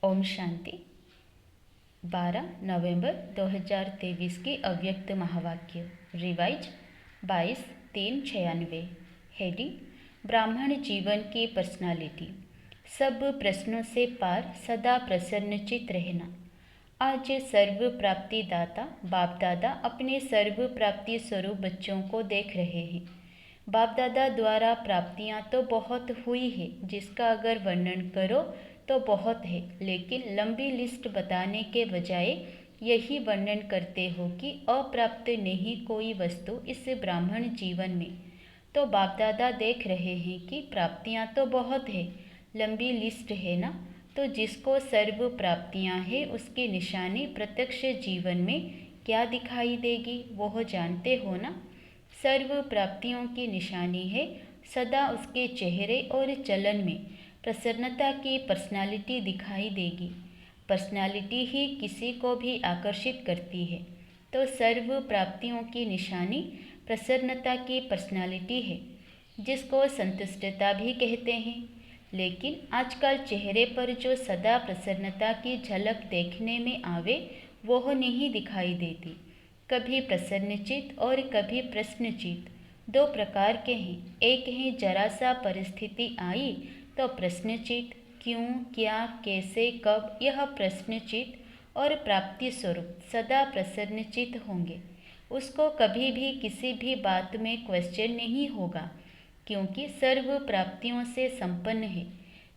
ओम शांति। 12 नवंबर 2023 की अव्यक्त महावाक्य रिवाइज 22/3/96। हेडिंग ब्राह्मण जीवन की पर्सनालिटी। सब प्रश्नों से पार सदा प्रसन्नचित रहना। आज सर्व प्राप्ति दाता बाप दादा अपने सर्व प्राप्ति स्वरूप बच्चों को देख रहे हैं। बाप दादा द्वारा प्राप्तियां तो बहुत हुई है, जिसका अगर वर्णन करो तो बहुत है, लेकिन लंबी लिस्ट बताने के बजाय यही वर्णन करते हो कि अप्राप्त नहीं कोई वस्तु इस ब्राह्मण जीवन में। तो बाप दादा देख रहे हैं कि प्राप्तियां तो बहुत है, लंबी लिस्ट है ना। तो जिसको सर्व प्राप्तियां हैं उसकी निशानी प्रत्यक्ष जीवन में क्या दिखाई देगी वो जानते हो ना। सर्व प्राप्तियों की निशानी है सदा उसके चेहरे और चलन में प्रसन्नता की पर्सनालिटी दिखाई देगी। पर्सनालिटी ही किसी को भी आकर्षित करती है। तो सर्व प्राप्तियों की निशानी प्रसन्नता की पर्सनालिटी है, जिसको संतुष्टता भी कहते हैं। लेकिन आजकल चेहरे पर जो सदा प्रसन्नता की झलक देखने में आवे वो नहीं दिखाई देती। कभी प्रसन्नचित और कभी प्रश्नचित, दो प्रकार के हैं। एक है जरा सा परिस्थिति आई तो प्रश्नचित, क्यों, क्या, कैसे, कब, यह प्रश्नचित। और प्राप्ति स्वरूप सदा प्रसन्नचित होंगे। उसको कभी भी किसी भी बात में क्वेश्चन नहीं होगा, क्योंकि सर्व प्राप्तियों से संपन्न है।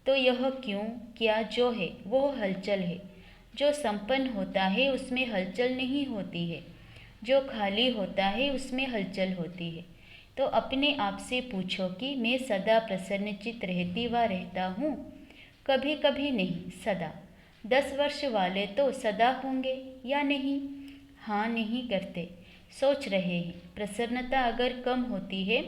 तो यह क्यों क्या जो है वो हलचल है। जो संपन्न होता है उसमें हलचल नहीं होती है, जो खाली होता है उसमें हलचल होती है। तो अपने आप से पूछो कि मैं सदा प्रसन्नचित रहती व रहता हूँ? कभी कभी नहीं, सदा। 10 वर्ष वाले तो सदा होंगे या नहीं? हाँ, नहीं करते, सोच रहे हैं। प्रसन्नता अगर कम होती है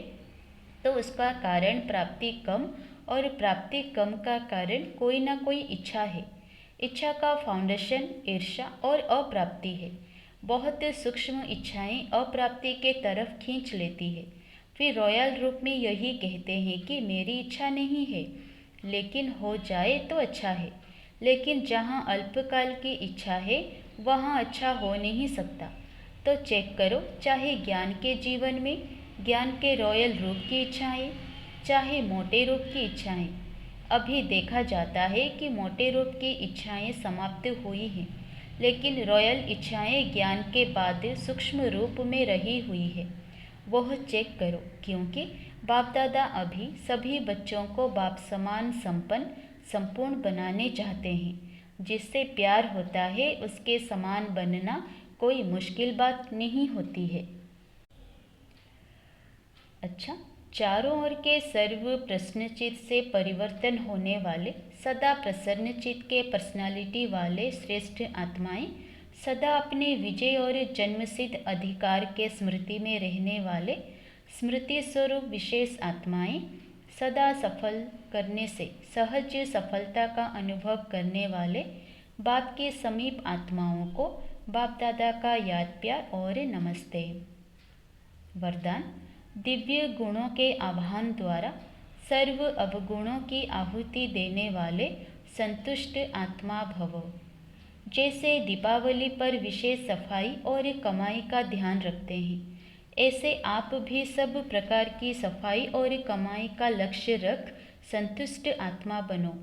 तो उसका कारण प्राप्ति कम, और प्राप्ति कम का कारण कोई ना कोई इच्छा है। इच्छा का फाउंडेशन ईर्ष्या और अप्राप्ति है। बहुत सूक्ष्म इच्छाएं अप्राप्ति के तरफ खींच लेती है। फिर रॉयल रूप में यही कहते हैं कि मेरी इच्छा नहीं है, लेकिन हो जाए तो अच्छा है। लेकिन जहाँ अल्पकाल की इच्छा है वहाँ अच्छा हो नहीं सकता। तो चेक करो, चाहे ज्ञान के जीवन में ज्ञान के रॉयल रूप की इच्छाएं, चाहे मोटे रूप की इच्छाएं। अभी देखा जाता है कि मोटे रूप की इच्छाएं समाप्त हुई हैं, लेकिन रॉयल इच्छाएं ज्ञान के बाद सूक्ष्म रूप में रही हुई है। वह चेक करो, क्योंकि बाप दादा अभी सभी बच्चों को बाप समान संपन्न संपूर्ण बनाने चाहते हैं। जिससे प्यार होता है उसके समान बनना कोई मुश्किल बात नहीं होती है। अच्छा, चारों ओर के सर्व प्रसन्नचित से परिवर्तन होने वाले सदा प्रसन्नचित के पर्सनालिटी वाले श्रेष्ठ आत्माएं, सदा अपने विजय और जन्मसिद्ध अधिकार के स्मृति में रहने वाले स्मृति स्वरूप विशेष आत्माएं, सदा सफल करने से सहज सफलता का अनुभव करने वाले बाप के समीप आत्माओं को बाप दादा का याद प्यार और नमस्ते। वरदान दिव्य गुणों के आह्वान द्वारा सर्व अवगुणों की आहुति देने वाले संतुष्ट आत्मा भवो। जैसे दीपावली पर विशेष सफाई और कमाई का ध्यान रखते हैं, ऐसे आप भी सब प्रकार की सफाई और कमाई का लक्ष्य रख संतुष्ट आत्मा बनो।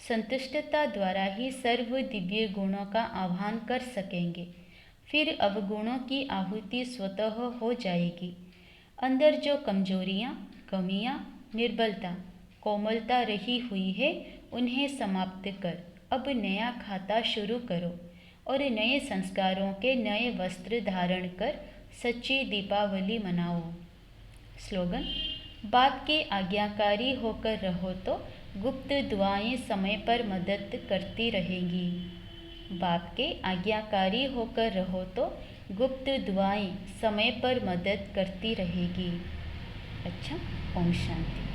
संतुष्टता द्वारा ही सर्व दिव्य गुणों का आह्वान कर सकेंगे। फिर अवगुणों की आहुति स्वतः हो जाएगी। अंदर जो कमजोरियाँ, कमियाँ, निर्बलता, कोमलता रही हुई है उन्हें समाप्त कर अब नया खाता शुरू करो और नए संस्कारों के नए वस्त्र धारण कर सच्ची दीपावली मनाओ। स्लोगन बाप के आज्ञाकारी होकर रहो तो गुप्त दुआएं समय पर मदद करती रहेंगी। बाप के आज्ञाकारी होकर रहो तो गुप्त दुआएं समय पर मदद करती रहेगी। अच्छा, ओम शांति।